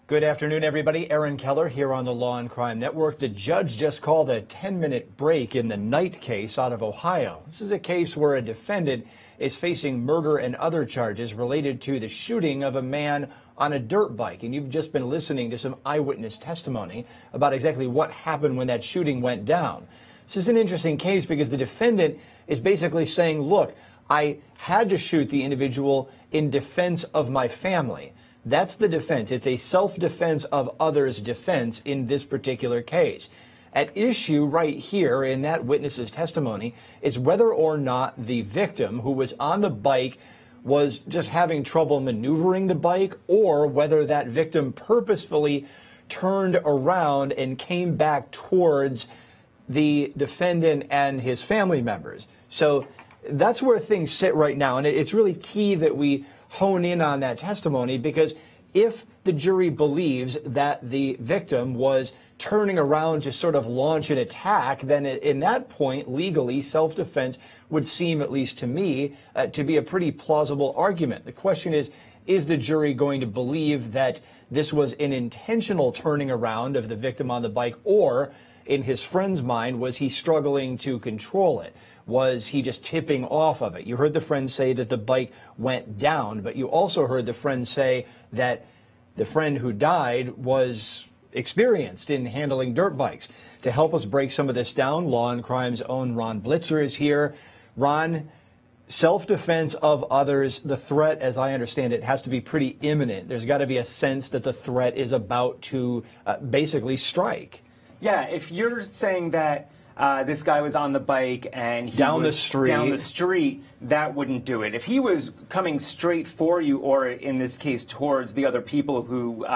Good afternoon, everybody. Aaron Keller here on the Law and Crime Network. The judge just called a 10-minute break in the Knight case out of Ohio. This is a case where a defendant is facing murder and other charges related to the shooting of a man on a dirt bike. And you've just been listening to some eyewitness testimony about exactly what happened when that shooting went down. This is an interesting case because the defendant is basically saying, look, I had to shoot the individual in defense of my family. That's the defense. It's a self-defense of others' defense in this particular case. At issue right here in that witness's testimony is whether or not the victim who was on the bike was just having trouble maneuvering the bike, or whether that victim purposefully turned around and came back towards the defendant and his family members. So that's where things sit right now. And it's really key that we hone in on that testimony, because if the jury believes that the victim was turning around to sort of launch an attack, then in that point, legally, self-defense would seem, at least to me, to be a pretty plausible argument. The question is the jury going to believe that this was an intentional turning around of the victim on the bike, or in his friend's mind, was he struggling to control it? Was he just tipping off of it? You heard the friend say that the bike went down, but you also heard the friend say that the friend who died was experienced in handling dirt bikes. To help us break some of this down, Law and Crime's own Ronn Blitzer is here. Ron, self-defense of others, the threat, as I understand it, has to be pretty imminent. There's got to be a sense that the threat is about to basically strike. Yeah, if you're saying that this guy was on the bike and he down the street, that wouldn't do it. If he was coming straight for you, or in this case towards the other people who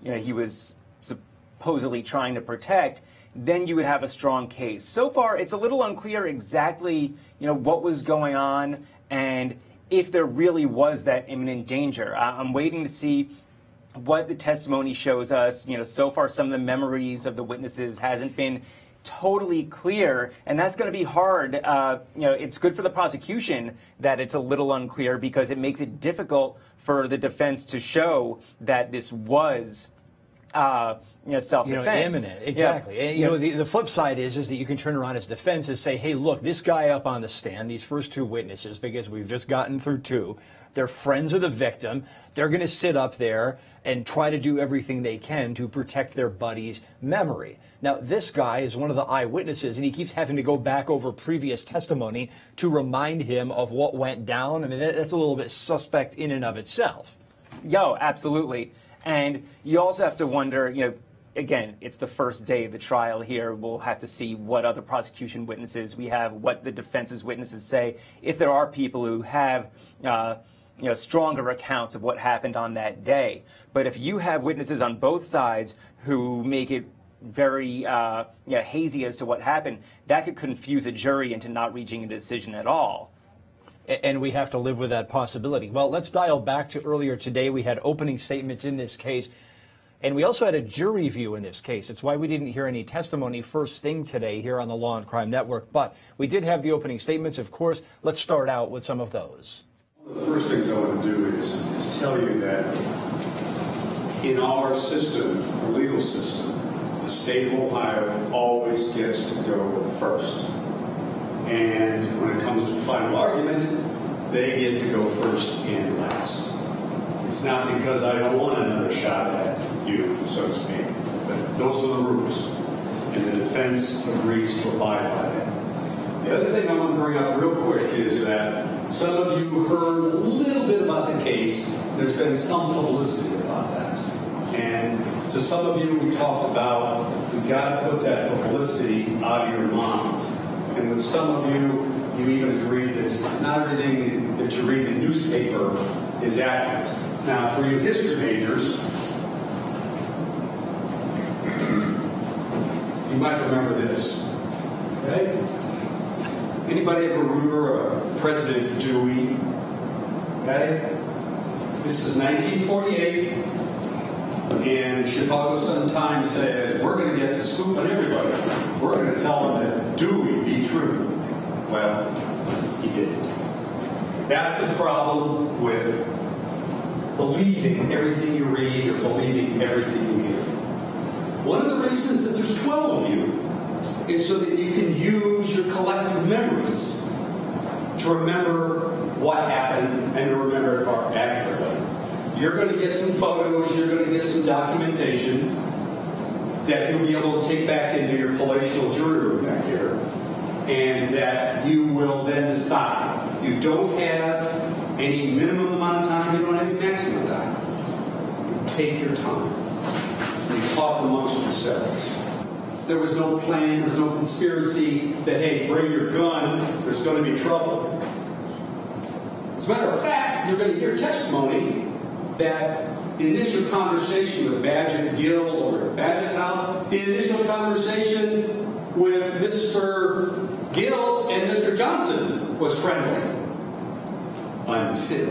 he was supposedly trying to protect, then you would have a strong case. So far, it's a little unclear exactly what was going on and if there really was that imminent danger. I'm waiting to see what the testimony shows us. So far, some of the memories of the witnesses hasn't been totally clear, and that's going to be hard. It's good for the prosecution that it's a little unclear, because it makes it difficult for the defense to show that this was self-defense. Imminent, exactly. Yeah. And, the flip side is that you can turn around as defense and say, hey, look, this guy up on the stand, these first two witnesses, because we've just gotten through two, they're friends of the victim. They're going to sit up there and try to do everything they can to protect their buddy's memory. Now, this guy is one of the eyewitnesses, and he keeps having to go back over previous testimony to remind him of what went down. I mean, that's a little bit suspect in and of itself. Yo, absolutely. And you also have to wonder, again, it's the first day of the trial here. We'll have to see what other prosecution witnesses we have, what the defense's witnesses say, if there are people who have stronger accounts of what happened on that day. But if you have witnesses on both sides who make it very hazy as to what happened, that could confuse a jury into not reaching a decision at all. And we have to live with that possibility. Well, let's dial back to earlier today. We had opening statements in this case, and we also had a jury view in this case. It's why we didn't hear any testimony first thing today here on the Law and Crime Network, but we did have the opening statements, of course. Let's start out with some of those. One of the first things I want to do is tell you that in our system, our legal system, the state of Ohio always gets to go first. And when it comes to final argument, they get to go first and last. It's not because I don't want another shot at you, so to speak, but those are the rules. And the defense agrees to abide by that. The other thing I want to bring up real quick is that some of you heard a little bit about the case. There's been some publicity about that. And to some of you, we talked about, we got to put that publicity out of your mind. And with some of you, you even agreed that not everything that you read in the newspaper is accurate. Now, for you history majors, you might remember this. Okay? Anybody ever remember President Dewey? Okay? This is 1948, and Chicago Sun-Times says, we're going to get the scoop on everybody. We're going to tell them that Dewey be true. Well, he didn't. That's the problem with believing everything you read or believing everything you hear. One of the reasons that there's 12 of you is so that you can use your collective memories to remember what happened and to remember it accurately. You're going to get some photos, you're going to get some documentation that you'll be able to take back into your palatial jury room back here, and that you will then decide. You don't have any minimum amount of time, you don't have any maximum time. You take your time. You talk amongst yourselves. There was no plan, there was no conspiracy that, hey, bring your gun, there's going to be trouble. As a matter of fact, you're going to hear testimony that the initial conversation with Badgett Gill over at Badgett's house, the initial conversation with Mr. Gill and Mr. Johnson was friendly. Until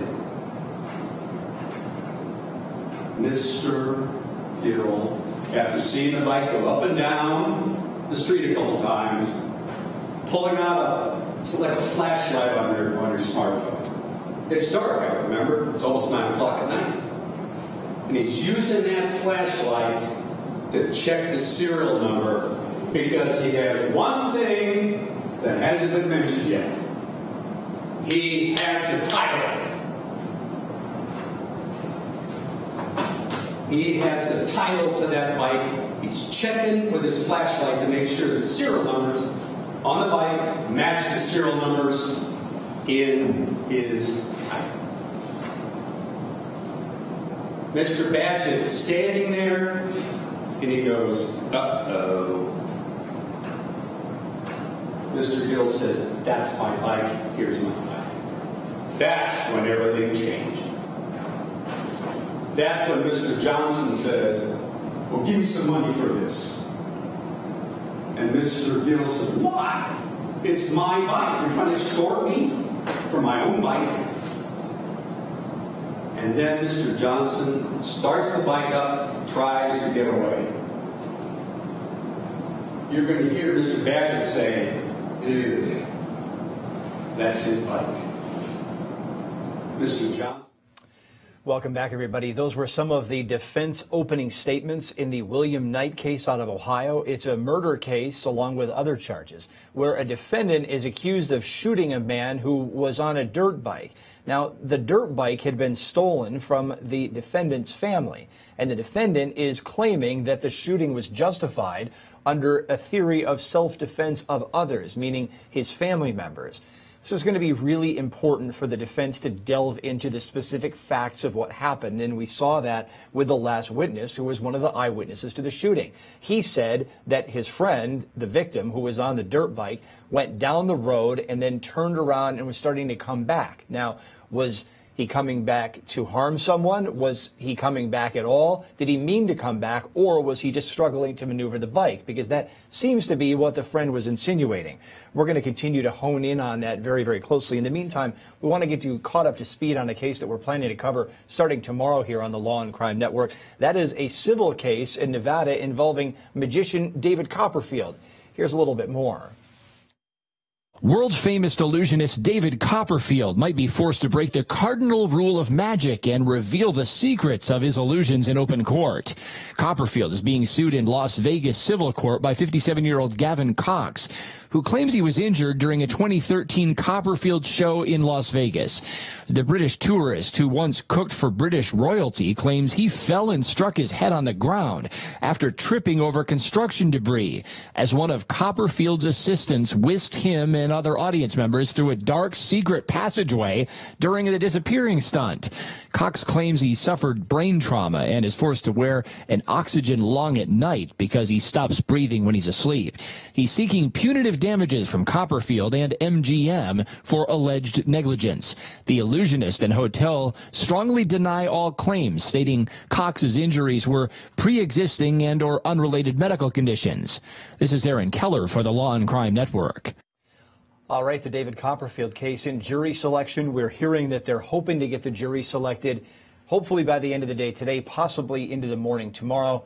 Mr. Gill, after seeing the bike go up and down the street a couple times, pulling out it's like a flashlight on your smartphone. It's dark, I remember. It's almost 9 o'clock at night. And he's using that flashlight to check the serial number because he has one thing that hasn't been mentioned yet. He has the title. He has the title to that bike. He's checking with his flashlight to make sure the serial numbers on the bike match the serial numbers in his title. Mr. Badgett is standing there, and he goes, uh-oh. Mr. Gill says, that's my bike, here's my bike. That's when everything changed. That's when Mr. Johnson says, well, give me some money for this. And Mr. Gill says, what? It's my bike. You're trying to extort me for my own bike? And then Mr. Johnson starts the bike up, tries to get away. You're going to hear Mr. Badgett say, ew, that's his bike. Mr. Johnson. Welcome back, everybody. Those were some of the defense opening statements in the William Knight case out of Ohio. It's a murder case along with other charges where a defendant is accused of shooting a man who was on a dirt bike. Now, the dirt bike had been stolen from the defendant's family, and the defendant is claiming that the shooting was justified under a theory of self-defense of others, meaning his family members. This is going to be really important for the defense to delve into the specific facts of what happened, and we saw that with the last witness, who was one of the eyewitnesses to the shooting. He said that his friend, the victim, who was on the dirt bike, went down the road and then turned around and was starting to come back. Now, was he coming back to harm someone? Was he coming back at all? Did he mean to come back, or was he just struggling to maneuver the bike? Because that seems to be what the friend was insinuating. We're going to continue to hone in on that very, very closely. In the meantime, we want to get you caught up to speed on a case that we're planning to cover starting tomorrow here on the Law and Crime Network. That is a civil case in Nevada involving magician David Copperfield. Here's a little bit more. World-famous illusionist David Copperfield might be forced to break the cardinal rule of magic and reveal the secrets of his illusions in open court. Copperfield is being sued in Las Vegas civil court by 57-year-old Gavin Cox, who claims he was injured during a 2013 Copperfield show in Las Vegas. The British tourist who once cooked for British royalty claims he fell and struck his head on the ground after tripping over construction debris as one of Copperfield's assistants whisked him and other audience members through a dark, secret passageway during the disappearing stunt. Cox claims he suffered brain trauma and is forced to wear an oxygen lung at night because he stops breathing when he's asleep. He's seeking punitive damages from Copperfield and MGM for alleged negligence. The illusionist and hotel strongly deny all claims, stating Cox's injuries were pre-existing and or unrelated medical conditions. This is Aaron Keller for the Law and Crime Network. All right, the David Copperfield case in jury selection. We're hearing that they're hoping to get the jury selected hopefully by the end of the day today, possibly into the morning tomorrow.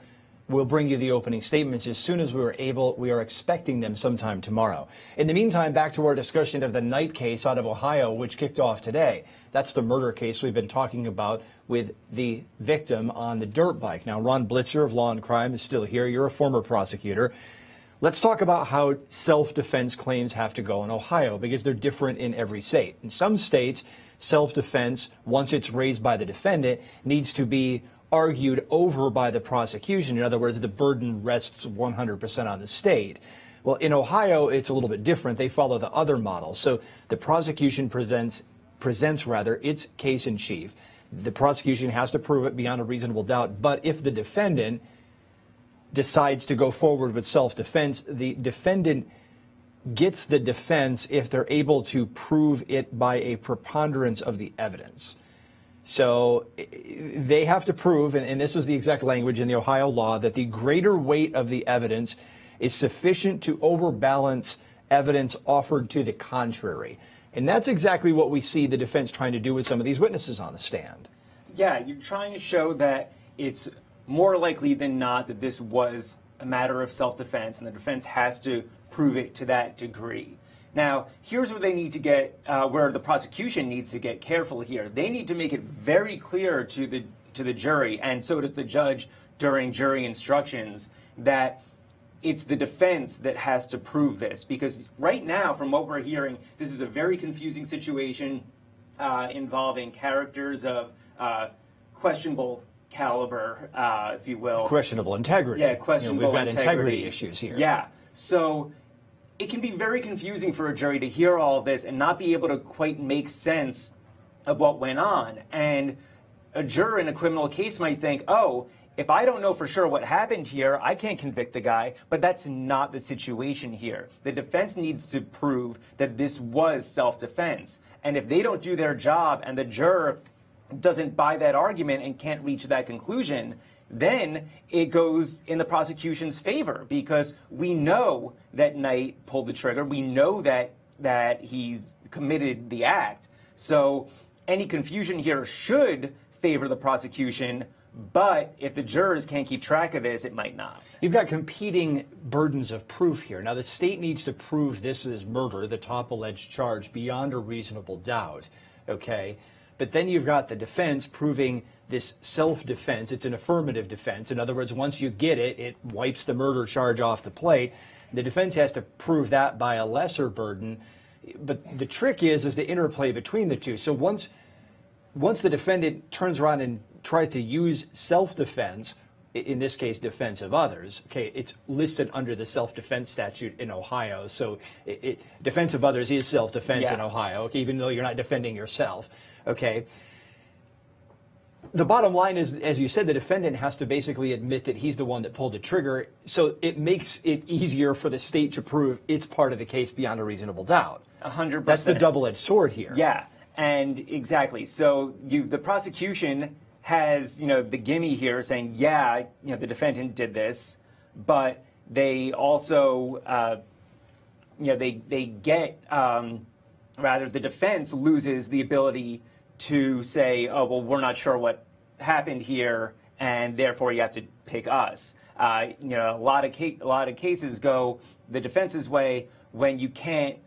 We'll bring you the opening statements as soon as we are able. We are expecting them sometime tomorrow. In the meantime, back to our discussion of the Knight case out of Ohio, which kicked off today. That's the murder case we've been talking about with the victim on the dirt bike. Now, Ronn Blitzer of Law&Crime is still here. You're a former prosecutor. Let's talk about how self-defense claims have to go in Ohio, because they're different in every state. In some states, self-defense, once it's raised by the defendant, needs to be argued over by the prosecution. In other words, the burden rests 100% on the state. Well, in Ohio, it's a little bit different. They follow the other model. So the prosecution presents its case in chief. The prosecution has to prove it beyond a reasonable doubt. But if the defendant decides to go forward with self-defense, the defendant gets the defense if they're able to prove it by a preponderance of the evidence. So they have to prove, and this is the exact language in the Ohio law, that the greater weight of the evidence is sufficient to overbalance evidence offered to the contrary. And that's exactly what we see the defense trying to do with some of these witnesses on the stand. Yeah, you're trying to show that it's more likely than not that this was a matter of self-defense, and the defense has to prove it to that degree. Now, here's where they need to get, where the prosecution needs to get careful here. They need to make it very clear to the jury, and so does the judge during jury instructions, that it's the defense that has to prove this. Because right now, from what we're hearing, this is a very confusing situation involving characters of questionable caliber, if you will. Questionable integrity. Yeah, questionable we've got integrity issues here. Yeah, so it can be very confusing for a jury to hear all of this and not be able to quite make sense of what went on. And a juror in a criminal case might think, oh, if I don't know for sure what happened here, I can't convict the guy. But that's not the situation here. The defense needs to prove that this was self-defense. And if they don't do their job and the juror doesn't buy that argument and can't reach that conclusion, then it goes in the prosecution's favor, because we know that Knight pulled the trigger. We know that he's committed the act. So any confusion here should favor the prosecution, but if the jurors can't keep track of this, it might not. You've got competing burdens of proof here. Now, the state needs to prove this is murder, the top alleged charge, beyond a reasonable doubt, okay? But then you've got the defense proving this self-defense. It's an affirmative defense. In other words, once you get it, it wipes the murder charge off the plate. The defense has to prove that by a lesser burden. But the trick is the interplay between the two. So once the defendant turns around and tries to use self-defense, in this case, defense of others, okay, it's listed under the self-defense statute in Ohio. So defense of others is self-defense in Ohio, okay, even though you're not defending yourself. Okay. The bottom line is, as you said, the defendant has to basically admit that he's the one that pulled the trigger. So it makes it easier for the state to prove it's part of the case beyond a reasonable doubt. 100%. That's the double-edged sword here. Yeah, and exactly. So the prosecution has, the gimme here saying, yeah, the defendant did this, but they also, they get, rather, the defense loses the ability to say, oh, well, we're not sure what happened here, and therefore you have to pick us. A lot of cases go the defense's way when you can't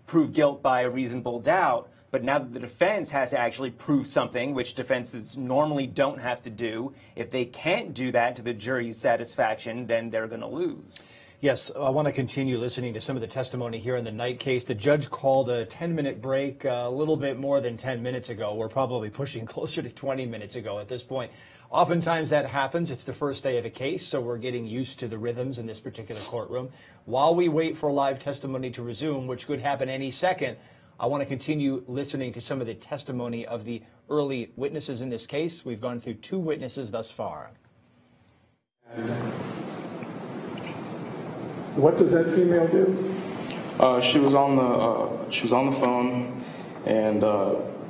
prove guilt by a reasonable doubt. But now that the defense has to actually prove something, which defenses normally don't have to do, if they can't do that to the jury's satisfaction, then they're going to lose. Yes, I want to continue listening to some of the testimony here in the Knight case. The judge called a 10-minute break a little bit more than 10 minutes ago. We're probably pushing closer to 20 minutes ago at this point. Oftentimes that happens. It's the first day of a case, so we're getting used to the rhythms in this particular courtroom. While we wait for live testimony to resume, which could happen any second, I want to continue listening to some of the testimony of the early witnesses in this case. We've gone through 2 witnesses thus far. What does that female do? She was on the phone, and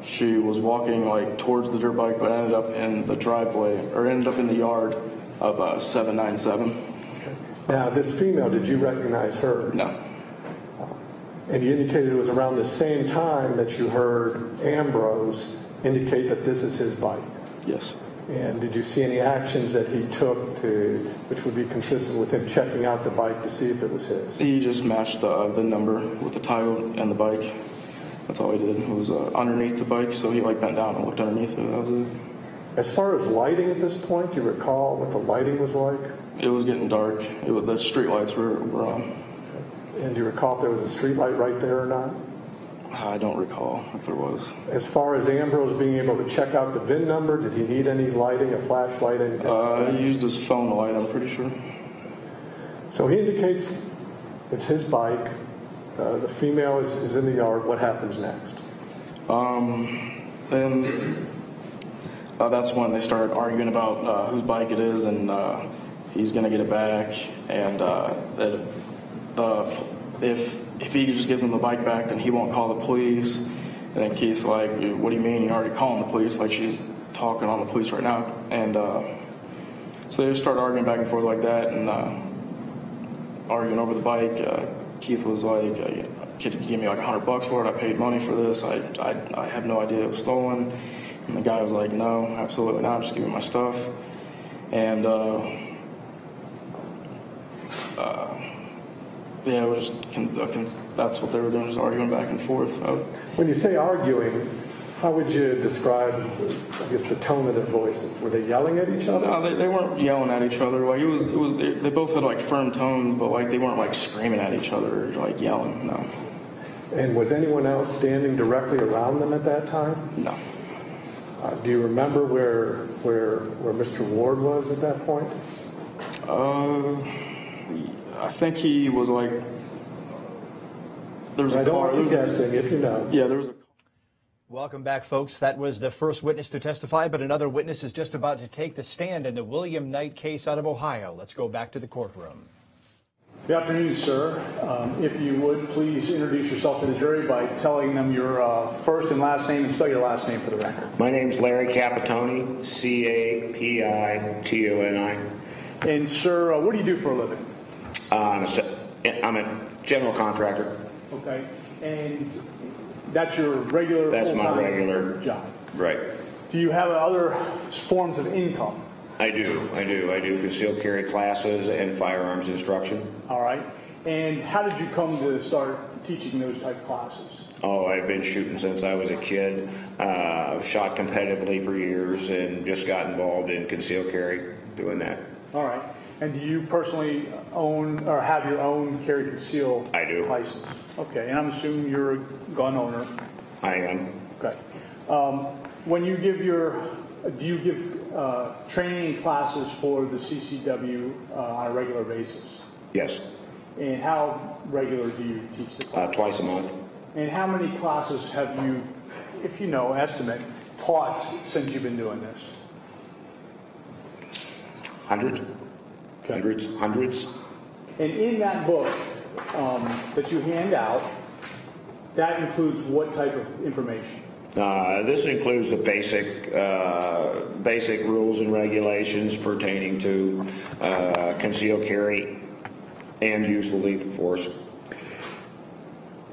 she was walking towards the dirt bike, but ended up in the driveway, or ended up in the yard of 797. Okay. Now, this female, did you recognize her? No. And you indicated it was around the same time that you heard Ambrose indicate that this is his bike. Yes. And did you see any actions that he took which would be consistent with him checking out the bike to see if it was his? He just matched the VIN number with the title and the bike. That's all he did. It was underneath the bike, so he bent down and looked underneath it. That was it. As far as lighting at this point, do you recall what the lighting was like? It was getting dark. The street lights were on. And do you recall if there was a street light right there or not? I don't recall if there was. As far as Ambrose being able to check out the VIN number, did he need any lighting, a flashlight, anything? He used his phone to light, I'm pretty sure. So he indicates it's his bike. The female is in the yard. What happens next? Then that's when they started arguing about whose bike it is, and he's going to get it back. And if he just gives him the bike back, then he won't call the police. And then Keith's like, what do you mean? You're already calling the police? Like, she's talking on the police right now. And so they just started arguing back and forth like that, and arguing over the bike. Keith was like, kid, you give me $100 for it. I paid money for this. I have no idea it was stolen. And the guy was like, no, absolutely not. Just give me my stuff. And yeah, it was just that's what they were doing, just arguing back and forth. When you say arguing, how would you describe, I guess, the tone of their voices? Were they yelling at each other? No, they weren't yelling at each other. They both had firm tones, but they weren't screaming at each other or yelling. No. And was anyone else standing directly around them at that time? No. Do you remember where Mr. Ward was at that point? I think he was there's a car. I don't want you guessing if you know. Yeah, there was a. Welcome back, folks. That was the first witness to testify, but another witness is just about to take the stand in the William Knight case out of Ohio. Let's go back to the courtroom. Good afternoon, sir. If you would, please introduce yourself to the jury by telling them your first and last name and spell your last name for the record. My name's Larry Capitoni, Capitoni. And, sir, what do you do for a living? I'm a general contractor. Okay. And that's your regular That's my full-time regular job. Right. Do you have other forms of income? I do concealed carry classes and firearms instruction. All right. And how did you come to start teaching those type of classes? Oh, I've been shooting since I was a kid. I've shot competitively for years and just got involved in concealed carry doing that. All right. And do you personally own or have your own carry conceal I do. license? Okay. And I'm assuming you're a gun owner. I am. Okay. When you give do you give training classes for the CCW on a regular basis? Yes. And how regular do you teach the class? Twice a month. And how many classes have you, if you know, estimate, taught since you've been doing this? Hundreds. Okay. Hundreds. And in that book that you hand out, that includes what type of information? This includes the basic rules and regulations pertaining to concealed carry and use of lethal force.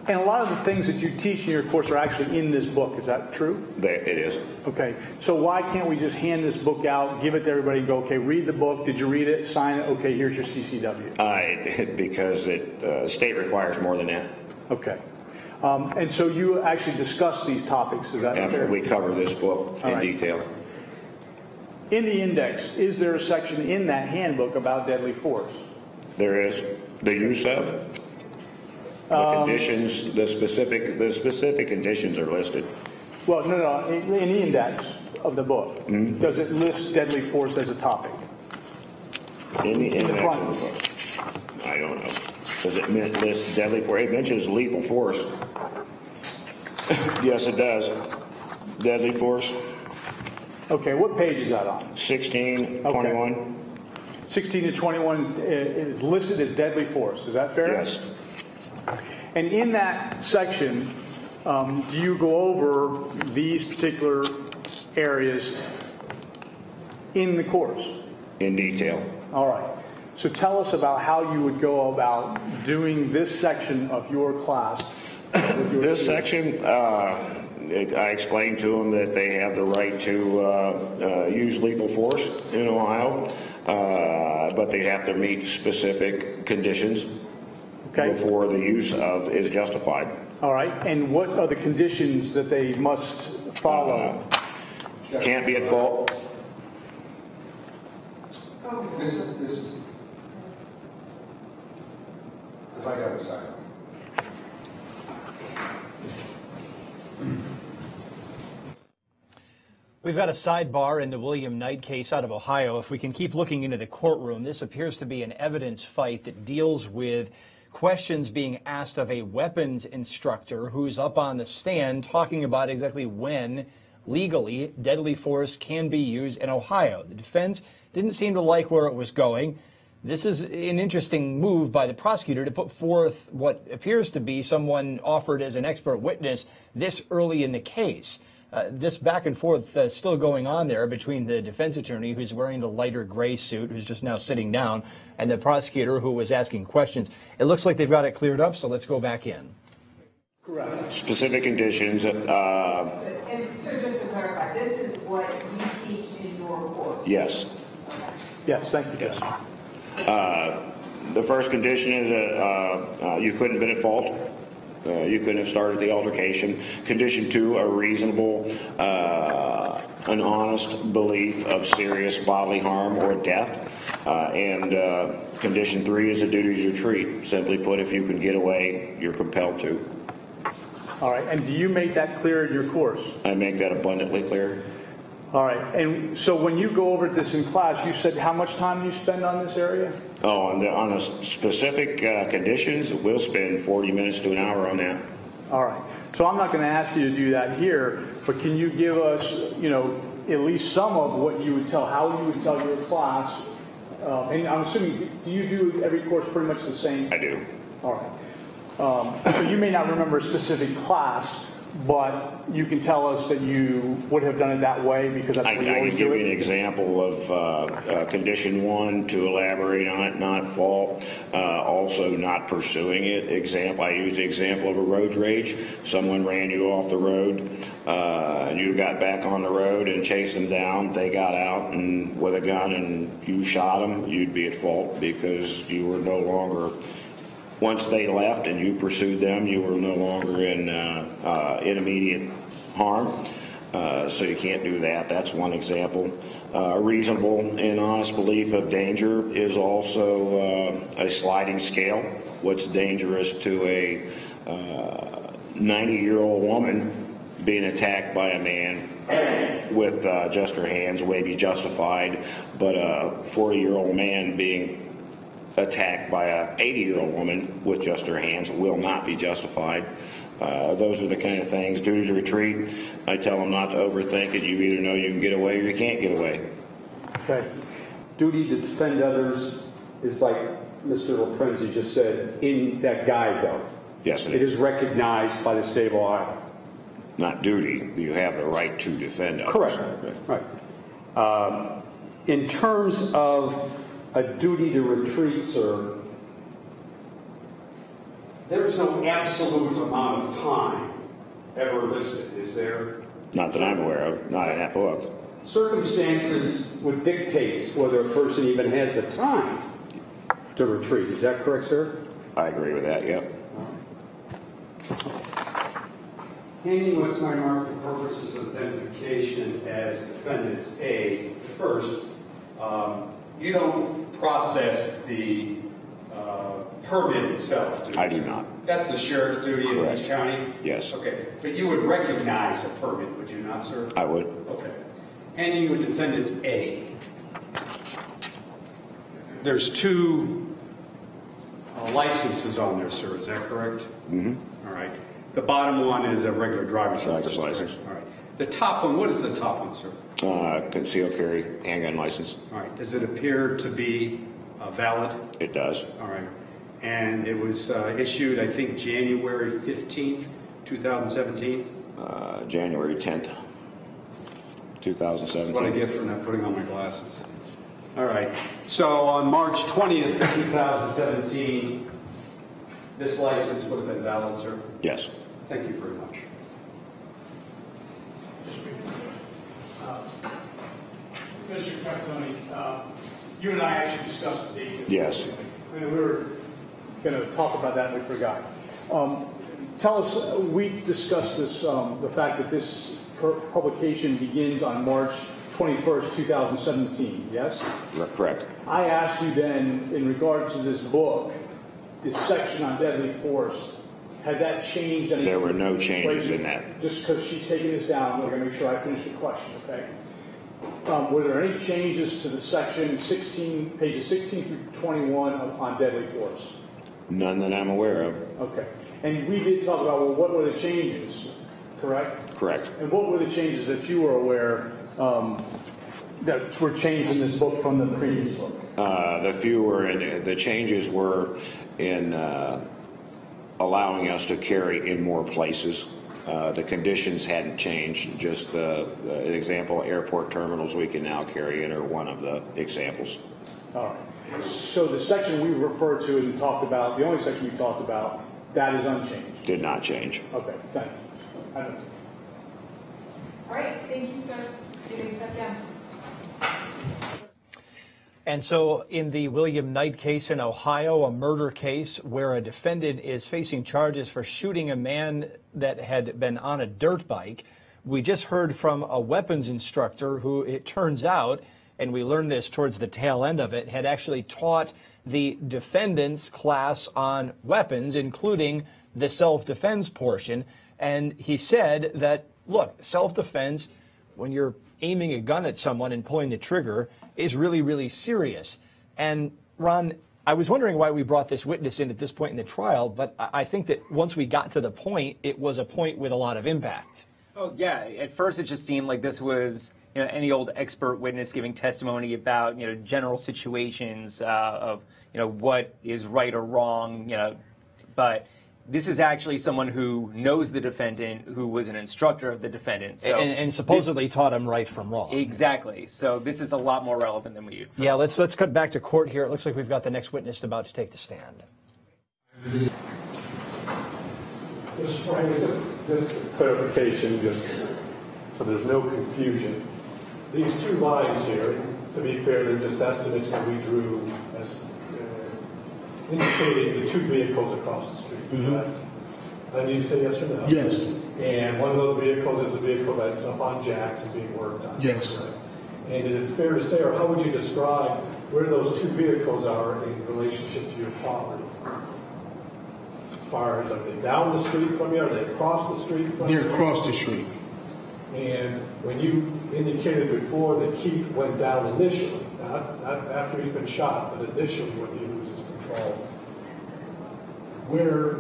And a lot of the things that you teach in your course are actually in this book. Is that true? It is. Okay. So why can't we just hand this book out, give it to everybody, and go, okay, read the book. Did you read it? Sign it. Okay, here's your CCW. I did because state requires more than that. Okay. And so you actually discuss these topics. Is that fair? We cover this book in detail. In the index, is there a section in that handbook about deadly force? There is. The use of the conditions, the specific conditions are listed. Well, no. In the index of the book, does it list deadly force as a topic? In the front of the book. I don't know. Does it list deadly force? It mentions lethal force. Yes, it does. Deadly force. Okay, what page is that on? 16, 21. 16 to 21 is listed as deadly force. Is that fair? Yes. And in that section, do you go over these particular areas in the course? In detail. All right. So tell us about how you would go about doing this section of your class. This section, I explained to them that they have the right to use lethal force in Ohio, but they have to meet specific conditions before the use of is justified. All right. And what are the conditions that they must follow? Can't be at fault. This if I got a second. We've got a sidebar in the William Knight case out of Ohio. If we can keep looking into the courtroom, this appears to be an evidence fight that deals with questions being asked of a weapons instructor who's up on the stand talking about exactly when legally deadly force can be used in Ohio. The defense didn't seem to like where it was going. This is an interesting move by the prosecutor to put forth what appears to be someone offered as an expert witness this early in the case. This back and forth still going on there between the defense attorney, who's wearing the lighter gray suit, who's just now sitting down, and the prosecutor who was asking questions. It looks like they've got it cleared up, so let's go back in. Correct. Specific conditions. And so just to clarify, this is what you teach in your course? Yes. Yes, thank you. Yes. The first condition is that you couldn't have been at fault. You couldn't have started the altercation. Condition 2, a reasonable, an honest belief of serious bodily harm or death. And condition 3 is a duty to retreat. Simply put, if you can get away, you're compelled to. All right. And do you make that clear in your course? I make that abundantly clear. All right. And so when you go over this in class, you said how much time do you spend on this area? Oh, on the specific conditions, we'll spend 40 minutes to an hour on that. All right. So I'm not going to ask you to do that here, but can you give us, at least some of what you would tell, how you would tell your class? And I'm assuming, do you do every course pretty much the same? I do. All right. So you may not remember a specific class, but you can tell us that you would have done it that way because that's what you always do. I can give you an example of condition 1 to elaborate on it, not fault, also not pursuing it. I use the example of a road rage. Someone ran you off the road, and you got back on the road and chased them down. They got out and with a gun and you shot them. You'd be at fault because you were no longer. Once they left and you pursued them, you were no longer in immediate harm. So you can't do that. That's one example. Reasonable and honest belief of danger is also a sliding scale. What's dangerous to a 90-year-old woman being attacked by a man with just her hands may be justified, but a 40-year-old man being attacked by a 80-year-old woman with just her hands will not be justified. Those are the kind of things. Duty to retreat, I tell them not to overthink it. You either know you can get away or you can't get away. Okay. Duty to defend others is like Mr. LaPrenzi just said in that guide, though. Yes, it is recognized by the state of Ohio. Not duty. You have the right to defend others. Correct. Right. In terms of a duty to retreat, sir, there's no absolute amount of time ever listed, is there? Not that I'm aware of, not in that book. Circumstances would dictate whether a person even has the time to retreat. Is that correct, sir? I agree with that, yep. Hanging what's my mark for purposes of identification as defendants A. First, you don't process the permit itself, do you? I do not. That's the sheriff's duty in each county? Yes. Okay. But you would recognize a permit, would you not, sir? I would. Okay. Handing with defendants A. There's 2 licenses on there, sir. Is that correct? Mm-hmm. All right. The bottom one is a regular driver's license. All right. The top one, what is the top one, sir? Concealed carry handgun license. All right. Does it appear to be valid? It does. All right. And it was issued, I think, January 15th, 2017? January 10th, 2017. That's what I get for not putting on my glasses. All right. So on March 20th, 2017, this license would have been valid, sir? Yes. Thank you very much. Mr. Capitoni, you and I actually discussed the date. Yes. We were going to talk about that and we forgot. Tell us, we discussed this, the fact that this publication begins on March 21st, 2017, yes? Correct. I asked you then, in regards to this book, this section on deadly force, had that changed anything? There were no changes in that. Just because she's taking this down, we're going to make sure I finish the question, okay? Were there any changes to the section 16, pages 16 through 21 on deadly force? None that I'm aware of. Okay. And we did talk about, well, what were the changes, correct? Correct. And what were the changes that you were aware that were changed in this book from the previous book? The changes were in allowing us to carry in more places. The conditions hadn't changed. Just an example, airport terminals we can now carry in are one of the examples. All right. So the section we referred to and talked about, the only section we talked about, that is unchanged? Did not change. Okay, thank you. All right, thank you, sir. You may step down. And so in the William Knight case in Ohio, a murder case where a defendant is facing charges for shooting a man that had been on a dirt bike, we just heard from a weapons instructor who, it turns out, and we learned this towards the tail end of it, had actually taught the defendant's class on weapons, including the self-defense portion. And he said that, look, self-defense, when you're aiming a gun at someone and pulling the trigger, is really, really serious. And Ron, I was wondering why we brought this witness in at this point in the trial, but I think that once we got to the point, it was a point with a lot of impact. Oh, yeah. At first, it just seemed like this was any old expert witness giving testimony about general situations of what is right or wrong. But this is actually someone who knows the defendant, who was an instructor of the defendant. So and supposedly taught him right from wrong. Exactly. So this is a lot more relevant than we. Yeah, let's cut back to court here. It looks like we've got the next witness about to take the stand. Just clarification, just so there's no confusion. These two lines here, to be fair, they're just estimates that we drew as indicating the two vehicles across the street. Mm-hmm. I need to say yes or no? Yes. And one of those vehicles is a vehicle that's up on jacks and being worked on. Yes. Right? And is it fair to say, or how would you describe where those two vehicles are in relationship to your property? As far as, are they down the street from you? Are they across the street from you? They're across the street. And when you indicated before that Keith went down initially, not after he's been shot, but initially when he loses control, where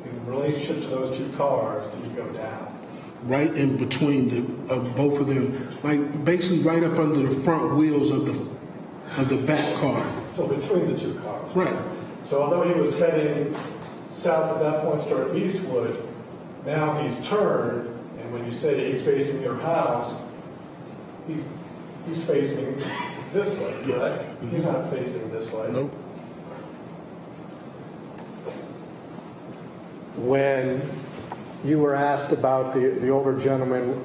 in relationship to those two cars did he go down? Right in between both of them, like basically right up under the front wheels of the back car. So between the two cars. Right. So although he was heading south at that point, toward Eastwood, now he's turned, and when you say he's facing your house, he's facing this way, correct? Mm-hmm. He's not facing this way. Nope. When you were asked about the older gentleman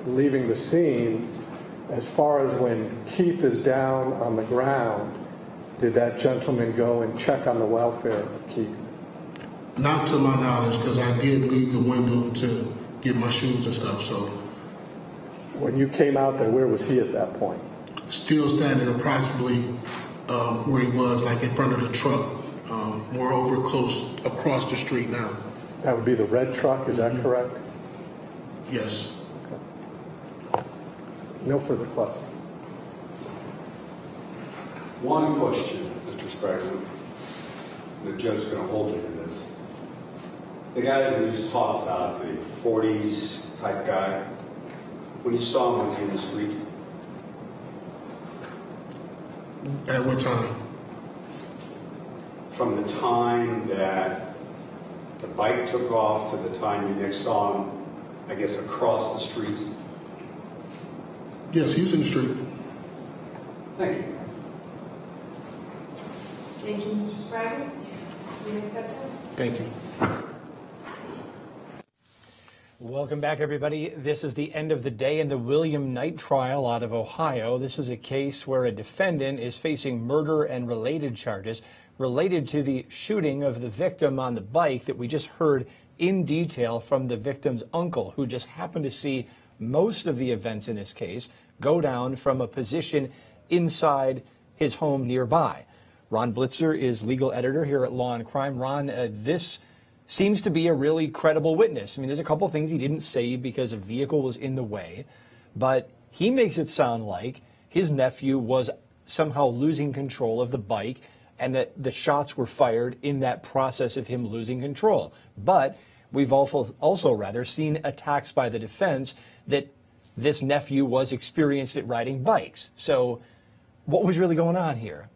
leaving the scene, as far as when Keith is down on the ground, did that gentleman go and check on the welfare of Keith? Not to my knowledge, because I did leave the window to get my shoes and stuff, so. When you came out there, where was he at that point? Still standing approximately where he was, like in front of the truck. We're over close across the street now. That would be the red truck, is that correct? Yes. Okay. No further questions. One question, Mr. Sprague. The judge is going to hold me to this. The guy that we just talked about, the 40s type guy, when you saw him, was he in the street? At what time? From the time that the bike took off to the time you next saw him, I guess, across the street? Yes, he was in the street. Thank you. Thank you, Mr. Sprague. You may step down. Thank you. Welcome back, everybody. This is the end of the day in the William Knight trial out of Ohio. This is a case where a defendant is facing murder and related charges related to the shooting of the victim on the bike that we just heard in detail from the victim's uncle, who just happened to see most of the events in this case go down from a position inside his home nearby. Ronn Blitzer is legal editor here at Law&Crime. Ron, this seems to be a really credible witness. I mean, there's a couple things he didn't say because a vehicle was in the way, but he makes it sound like his nephew was somehow losing control of the bike and that the shots were fired in that process of him losing control. But we've also seen attacks by the defense that this nephew was experienced at riding bikes. So what was really going on here?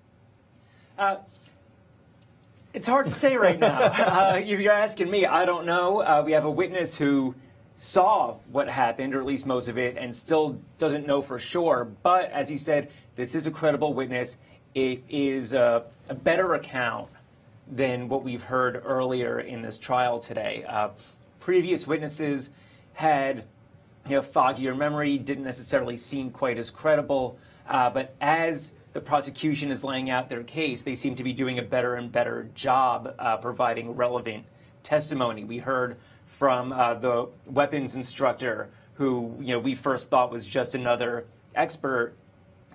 It's hard to say right now. If you're asking me, I don't know. We have a witness who saw what happened, or at least most of it, and still doesn't know for sure. But as you said, this is a credible witness. It is a better account than what we've heard earlier in this trial today. Previous witnesses had foggier memory, didn't necessarily seem quite as credible. But as the prosecution is laying out their case, they seem to be doing a better and better job providing relevant testimony. We heard from the weapons instructor, who we first thought was just another expert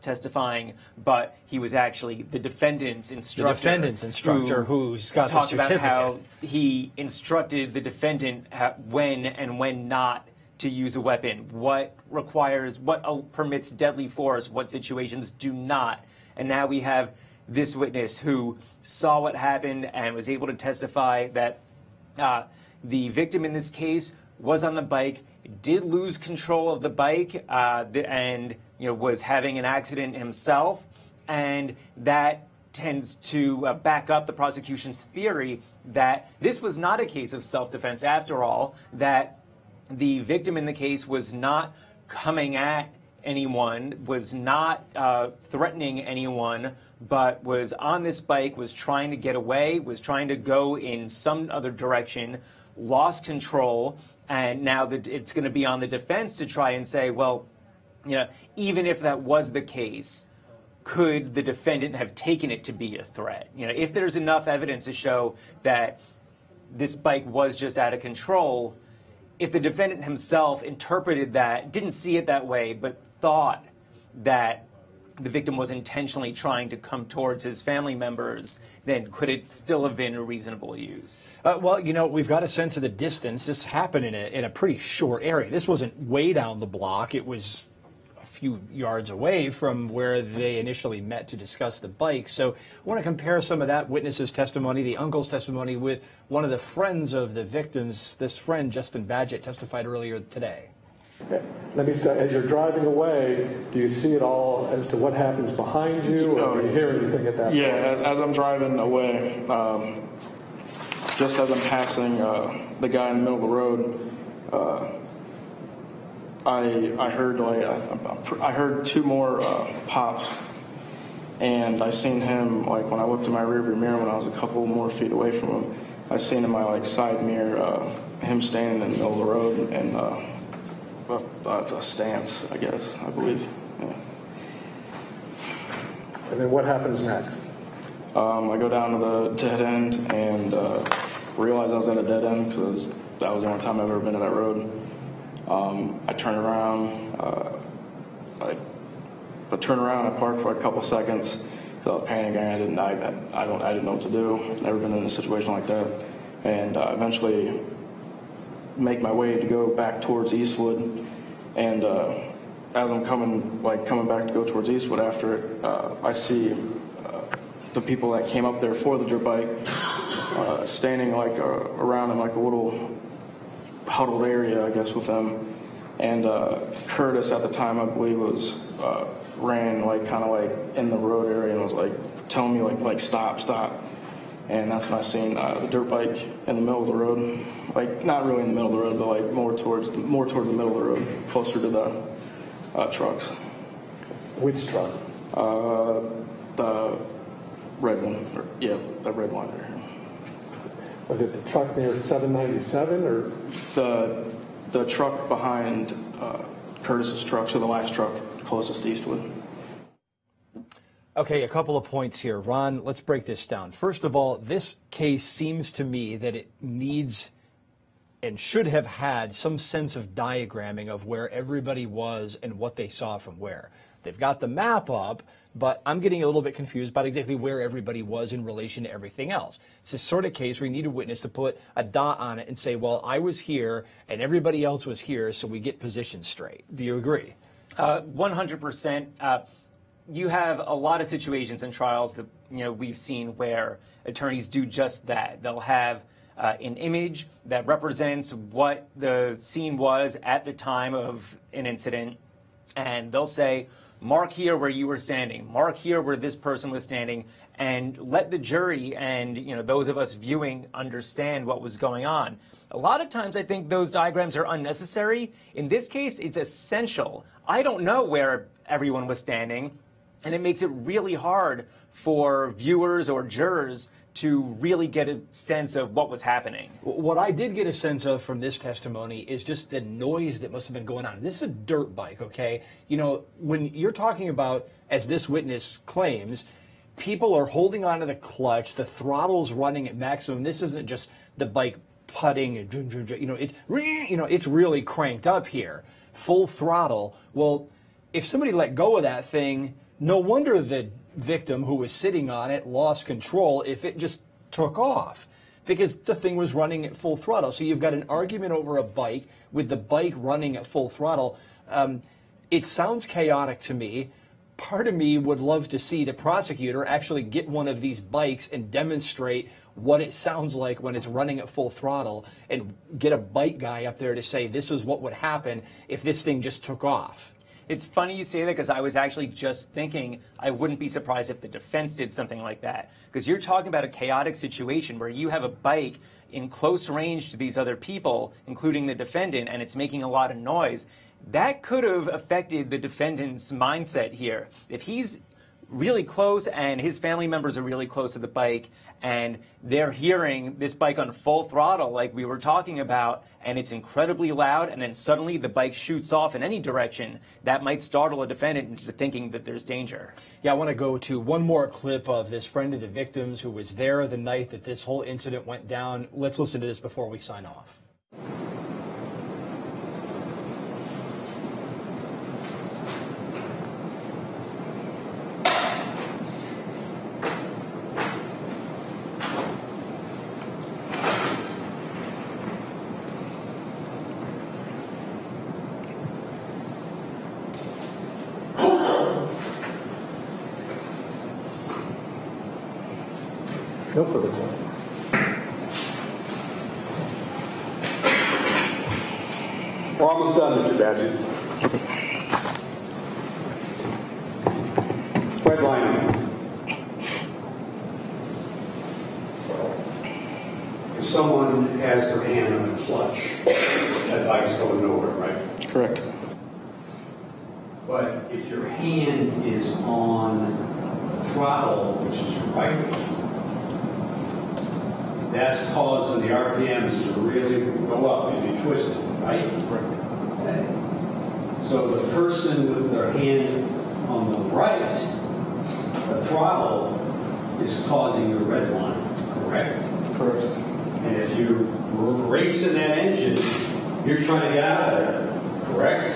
testifying, but he was actually the defendant's instructor. Who's got talked the certificate. about how he instructed the defendant when and when not to use a weapon, what permits deadly force, what situations do not. And now we have this witness who saw what happened and was able to testify that the victim in this case was on the bike, did lose control of the bike, and was having an accident himself, and that tends to back up the prosecution's theory that this was not a case of self-defense after all, that the victim in the case was not coming at anyone, was not threatening anyone, but was on this bike, was trying to get away, was trying to go in some other direction, lost control, and now that it's going to be on the defense to try and say, well, even if that was the case, could the defendant have taken it to be a threat? If there's enough evidence to show that this bike was just out of control, if the defendant himself interpreted that, didn't see it that way, but thought that the victim was intentionally trying to come towards his family members, then could it still have been a reasonable use? Well, we've got a sense of the distance. This happened in a pretty short area. This wasn't way down the block. It was a few yards away from where they initially met to discuss the bike. So I want to compare some of that witness's testimony, the uncle's testimony, with one of the friends of the victims. This friend, Justin Badgett, testified earlier today. Let me start. As you're driving away, do you see it all as to what happens behind you, or do you hear anything at that point? Yeah, as I'm driving away, just as I'm passing the guy in the middle of the road, I heard two more pops, and I seen him when I looked in my rearview mirror when I was a couple more feet away from him. I seen in my side mirror him standing in the middle of the road and a stance, I believe. Yeah. And then what happens next? I go down to the dead end and realize I was at a dead end because that was the only time I've ever been to that road. I turn around, I park for a couple seconds because I was panicking. I didn't know what to do. Never been in a situation like that, and eventually make my way to go back towards Eastwood. And as I'm coming back to go towards Eastwood after it, I see the people that came up there for the dirt bike standing around in a little huddled area, I guess, with them. And Curtis at the time, I believe, ran in the road area and was telling me stop. And that's when I seen the dirt bike in the middle of the road, not really in the middle of the road, but more towards the middle of the road, closer to the trucks. Which truck? The red one. The red one there. Was it the truck near 797 or? The the truck behind Curtis's truck, so the last truck closest eastward. Okay, a couple of points here. Ron, let's break this down. First of all, this case seems to me that it needs and should have had some sense of diagramming of where everybody was and what they saw from where. They've got the map up, but I'm getting a little bit confused about exactly where everybody was in relation to everything else. It's this sort of case where you need a witness to put a dot on it and say, well, I was here and everybody else was here, so we get positions straight. Do you agree? 100%. You have a lot of situations in trials that we've seen where attorneys do just that. They'll have an image that represents what the scene was at the time of an incident, and they'll say, mark here where you were standing, mark here where this person was standing, and let the jury and those of us viewing understand what was going on. A lot of times I think those diagrams are unnecessary. In this case, it's essential. I don't know where everyone was standing, and it makes it really hard for viewers or jurors to really get a sense of what was happening. What I did get a sense of from this testimony is just the noise that must have been going on. This is a dirt bike, okay? When you're talking about, as this witness claims, people are holding onto the clutch, the throttle's running at maximum. This isn't just the bike putting, it's really cranked up here, full throttle. Well, if somebody let go of that thing, no wonder the victim who was sitting on it lost control if it just took off, because the thing was running at full throttle. So you've got an argument over a bike with the bike running at full throttle. It sounds chaotic to me. Part of me would love to see the prosecutor actually get one of these bikes and demonstrate what it sounds like when it's running at full throttle, and get a bike guy up there to say this is what would happen if this thing just took off. It's funny you say that, because I was actually just thinking I wouldn't be surprised if the defense did something like that. Because you're talking about a chaotic situation where you have a bike in close range to these other people, including the defendant, and it's making a lot of noise. That could have affected the defendant's mindset here. If he's really close and his family members are really close to the bike and they're hearing this bike on full throttle like we were talking about, and it's incredibly loud, and then suddenly the bike shoots off in any direction, that might startle a defendant into thinking that there's danger. Yeah, I want to go to one more clip of this friend of the victims who was there the night that this whole incident went down. Let's listen to this before we sign off. No further questions. We're almost done, Mr. Badger. Red line. If someone has their hand on the clutch, that bike's going nowhere, right? Correct. But if your hand is on the throttle, which is your right, that's causing the RPMs to really go up if you twist it, right? Okay. So the person with their hand on the right, the throttle is causing your red line, correct? Correct. And if you're racing that engine, you're trying to get out of there, correct?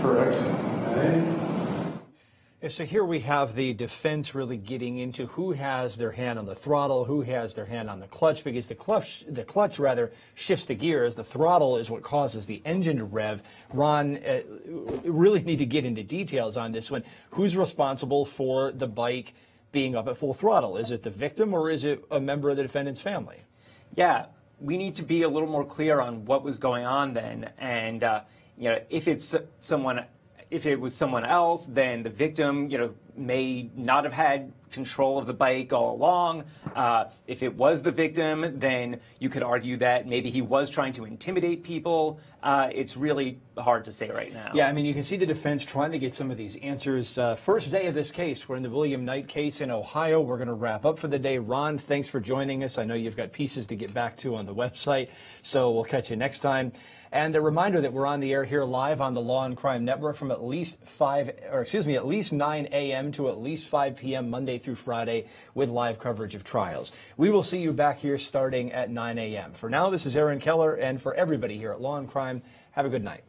Correct. Okay. So here we have the defense really getting into who has their hand on the throttle, who has their hand on the clutch, because the clutch rather shifts the gears. The throttle is what causes the engine to rev. Ron, really need to get into details on this one. Who's responsible for the bike being up at full throttle? Is it the victim or is it a member of the defendant's family? Yeah, we need to be a little more clear on what was going on then, and if it was someone else, then the victim, may not have had control of the bike all along. If it was the victim, then you could argue that maybe he was trying to intimidate people. It's really hard to say right now. Yeah, I mean, you can see the defense trying to get some of these answers. First day of this case, we're in the William Knight case in Ohio. We're going to wrap up for the day. Ron, thanks for joining us. I know you've got pieces to get back to on the website, so we'll catch you next time. And a reminder that we're on the air here live on the Law and Crime Network from at least 9 a.m. to at least 5 p.m. Monday through Friday with live coverage of trials. We will see you back here starting at 9 a.m. For now, this is Aaron Keller, and for everybody here at Law and Crime, have a good night.